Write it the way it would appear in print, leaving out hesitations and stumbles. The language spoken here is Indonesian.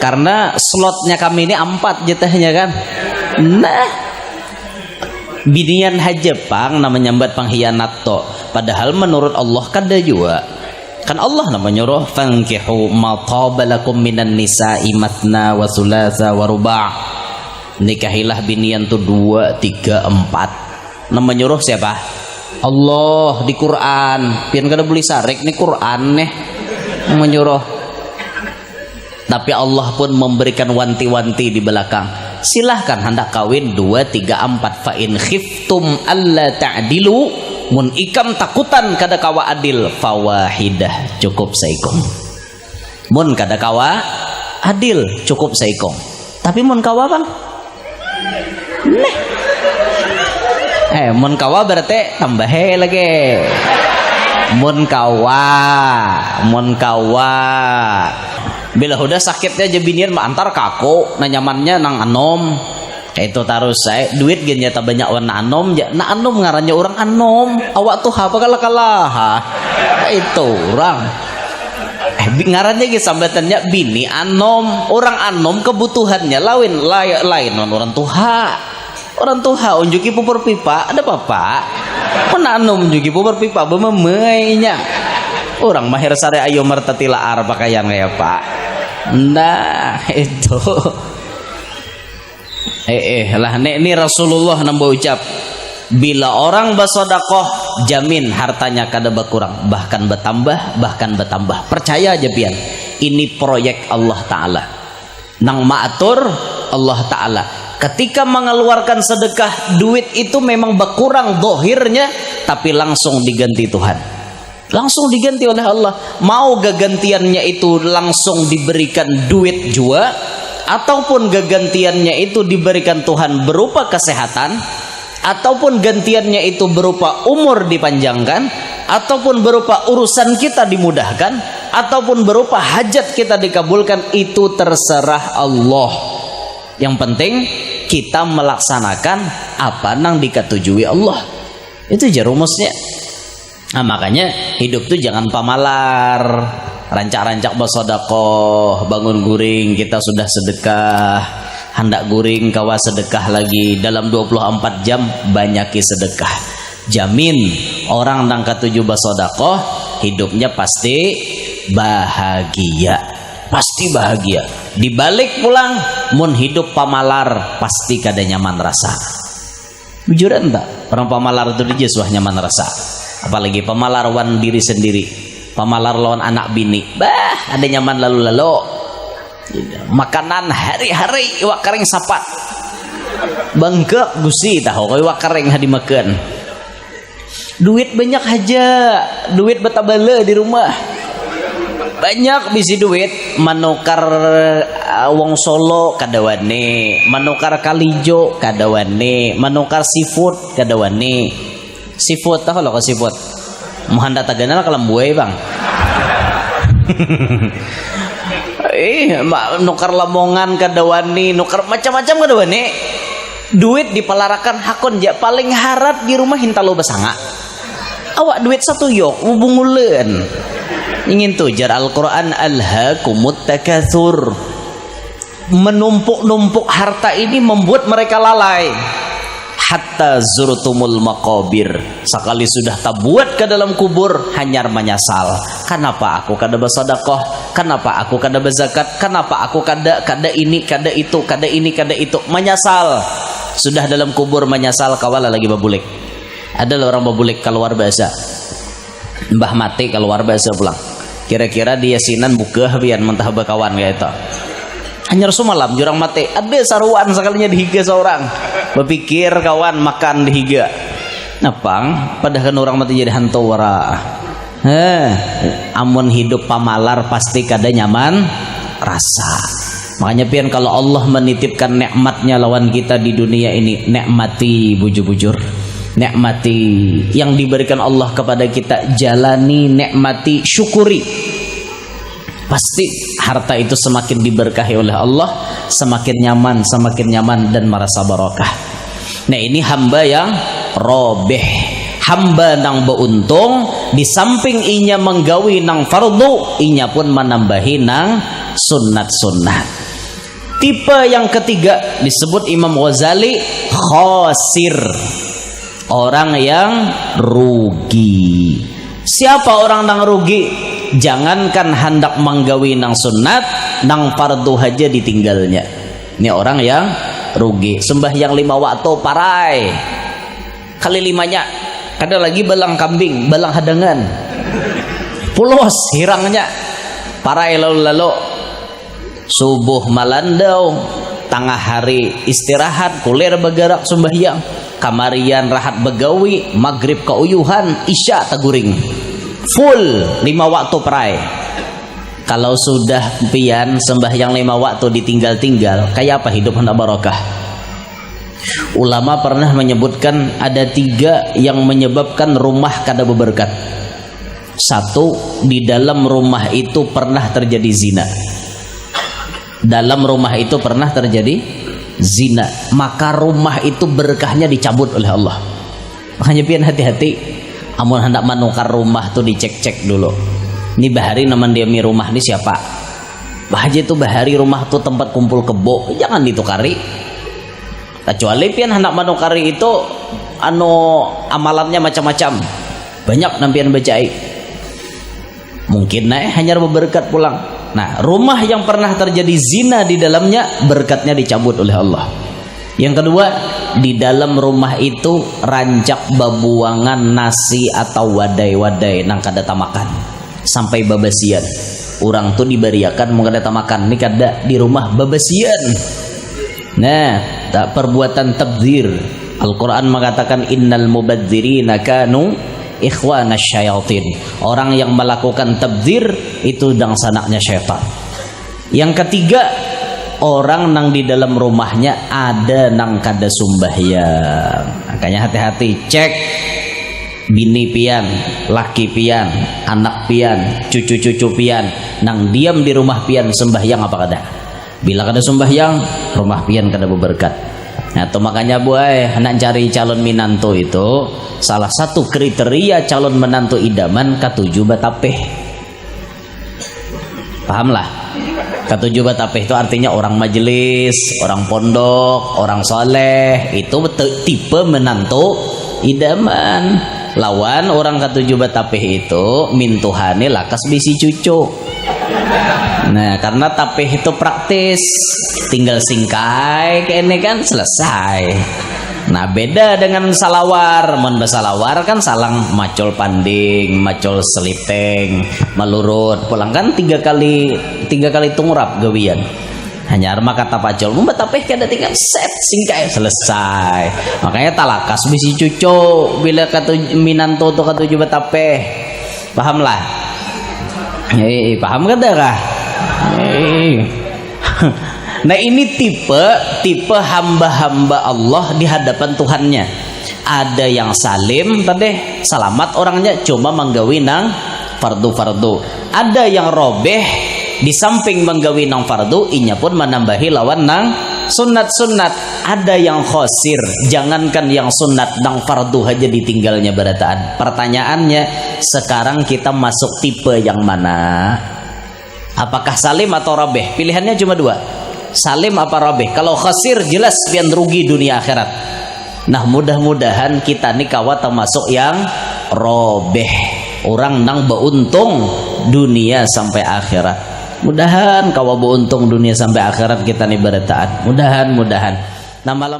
karena slotnya kami ini 4 jatahnya kan. Nah, binian hajepang namanya nyambat panghianat to. Padahal menurut Allah kada juga. Kan Allah namanya nyuruh fankihu ma tabalakum minan nisa'i matna wa thulatha wa ruba'. Nikahilah binian tuh 2, 3, 4. Nama nyuruh siapa? Allah di Quran. Pian kada boleh sarik nih Quran nih menyuruh. Tapi Allah pun memberikan wanti-wanti di belakang. Silahkan hendak kawin 2, 3, 4. Fa in khiftum alla ta'dilu, mun ikam takutan kada kawa adil, fawahidah, cukup saikom. Mun kada kawa adil, cukup saikom. Tapi mun kawa bang, neh, mun kawa berarti tambah lagi. Mun kawa bila udah sakitnya jebinian mah antar kaku na nyamannya nang anom itu taruh saya duit genya tak banyak warna anom ya na anom ngarannya orang anom awak tuh apa kalah itu orang ngarannya gitu sambatannya bini anom orang anom kebutuhannya lain orang tuha unjuki pupur pipa ada papa mana anom unjuki pupur pipa bememainya orang mahir sare ayo mertatila ar pakaian kayak pak. Nah itu lah ini Rasulullah nambah ucap bila orang bersedekah jamin hartanya kada berkurang bahkan bertambah percaya aja pian ini proyek Allah Ta'ala nang maatur Allah Ta'ala ketika mengeluarkan sedekah duit itu memang berkurang dohirnya tapi langsung diganti Tuhan, langsung diganti oleh Allah. Mau gagantiannya itu langsung diberikan duit juga ataupun gagantiannya itu diberikan Tuhan berupa kesehatan ataupun gantiannya itu berupa umur dipanjangkan ataupun berupa urusan kita dimudahkan ataupun berupa hajat kita dikabulkan, itu terserah Allah. Yang penting kita melaksanakan apa nang diketujui Allah. Itu aja rumusnya. Nah, makanya hidup tuh jangan pamalar. Rancak-rancak bersedekah, bangun guring kita sudah sedekah, hendak guring kawa sedekah lagi, dalam 24 jam banyaki sedekah. Jamin orang nang ketujuh bersedekah hidupnya pasti bahagia. Pasti bahagia. Dibalik pulang mun hidup pamalar pasti kada nyaman rasa. Jujur enggak? Orang pamalar itu dia suah nyaman rasa. Apalagi pemalar wan diri sendiri, pemalar lawan anak bini, bah ada nyaman lalu makanan hari-hari iwak kering sapat bangkek gusi tahu iwak kering hadi makan duit banyak aja, duit betabala di rumah banyak bisi duit manukar wong Solo kadawane, manukar Kalijo kadawane, manukar seafood kadawane. Seafood tahu lo kok seafood muhanda tagana kalam buay bang nukar lamongan kadawani nukar macam-macam kadawani duit dipelarakan hakon ja paling harat di rumah hintalo basanga awak duit satu yok ubungulen ingin tujar Al-Quran alhaakumut takatsur menumpuk-numpuk harta ini membuat mereka lalai hatta zurtumul maqabir, sekali sudah tabuat ke dalam kubur hanyar menyesal, kenapa aku kada bersedekah, kenapa aku kada berzakat, kenapa aku kada ini kada itu, kada ini kada itu, menyesal. Sudah dalam kubur menyesal, kawala lagi babulik. Ada orang babulik keluar bahasa mbah mati keluar bahasa pulang, kira-kira dia sinan buka biar mentah bakawan kayak itu hanyar sumalam jurang mati ada saruan sekalinya dihiga seorang berpikir kawan makan dihiga napang padahal orang mati jadi hantu wara amun hidup pamalar pasti kada nyaman rasa. Makanya pian kalau Allah menitipkan nikmatnya lawan kita di dunia ini, nikmati bujur-bujur, nikmati yang diberikan Allah kepada kita, jalani, nikmati, syukuri. Pasti harta itu semakin diberkahi oleh Allah, semakin nyaman dan merasa barokah. Nah ini hamba yang robeh, hamba nang beuntung. Di samping inya menggawi nang fardu, inya pun menambahi nang sunnat-sunnat. Tipe yang ketiga disebut Imam Ghazali khosir, orang yang rugi. Siapa orang nang rugi? Jangankan hendak menggawi nang sunat, nang fardu aja ditinggalnya. Ini orang yang rugi. Sembahyang 5 waktu parai kali 5-nya, kada lagi balang kambing, balang hadangan, pulos hirangnya, parai lalu-lalu. Subuh malandau, tengah hari istirahat, kulir bergerak sembahyang, kamarian rahat begawi, maghrib keuyuhan, isya taguring, full 5 waktu perai. Kalau sudah pian sembahyang 5 waktu ditinggal-tinggal, kayak apa hidup hendak barokah? Ulama pernah menyebutkan ada 3 yang menyebabkan rumah kada berberkat. 1, di dalam rumah itu pernah terjadi zina. Dalam rumah itu pernah terjadi zina, maka rumah itu berkahnya dicabut oleh Allah. Makanya pian hati-hati, amun hendak menukar rumah tuh dicek-cek dulu. Ini bahari naman dia mi rumah ini siapa? Bahaja itu bahari rumah tuh tempat kumpul kebo, jangan ditukari. Kecuali pian hendak menukari itu amalannya macam-macam, banyak nampian bacai. Mungkin hanya berberkat pulang. Nah, rumah yang pernah terjadi zina di dalamnya, berkatnya dicabut oleh Allah. Yang kedua, di dalam rumah itu rancak babuangan nasi atau wadai-wadai nang kada tamakan sampai babasian. Orang tuh diberiakan mau kada tamakan, ini kada di rumah babasian. Nah, tak perbuatan tabdzir. Al-Quran mengatakan innal mubadzirina kanu ikhwana syayatin. Orang yang melakukan tabdzir itu dangsanaknya syaitan. Yang ketiga, orang nang di dalam rumahnya ada nang kada sumbahyang. Makanya hati-hati, cek bini pian, laki pian, anak pian, cucu-cucu pian nang diam di rumah pian sembahyang apa kada. Bila kada sembahyang, rumah pian kada berberkat. Nah, itu makanya buai hendak cari calon minantu itu salah satu kriteria calon menantu idaman ketujuh batapeh. Pahamlah? Ketujuh batapeh itu artinya orang majelis, orang pondok, orang soleh. Itu tipe menantu idaman. Lawan orang ketujuh batapeh itu mintuhane lakas bisi cucu. Nah, karena tapeh itu praktis, tinggal singkai kene kan selesai. Nah, beda dengan salawar. Mun basalawar kan salang macul panding, macul seliteng, melurut, pulang kan 3 kali tungrap gawian. Hanya arma kata pacul, mun batapeh kada tinggal set singkai selesai. Makanya talakas bisi cucu bila minantu tu ketujuh batapeh. Pahamlah? Paham kada kah? Nah, ini tipe hamba-hamba Allah di hadapan Tuhannya. Ada yang salim tadi, selamat orangnya, cuma menggawi nang fardu-fardu. Ada yang robeh, di samping menggawi nang fardu, inya pun menambahi lawan nang sunat-sunat. Ada yang khosir, jangankan yang sunat, nang fardu aja ditinggalnya berataan. Pertanyaannya, sekarang kita masuk tipe yang mana? Apakah salim atau robeh? Pilihannya cuma 2, salim apa robeh. Kalau khosir jelas pian rugi dunia akhirat. Nah, mudah-mudahan kita nih kawat termasuk yang robeh, orang nang beuntung dunia sampai akhirat. Mudahan kawa beuntung dunia sampai akhirat kita nih berataan. Mudahan. Nah, malam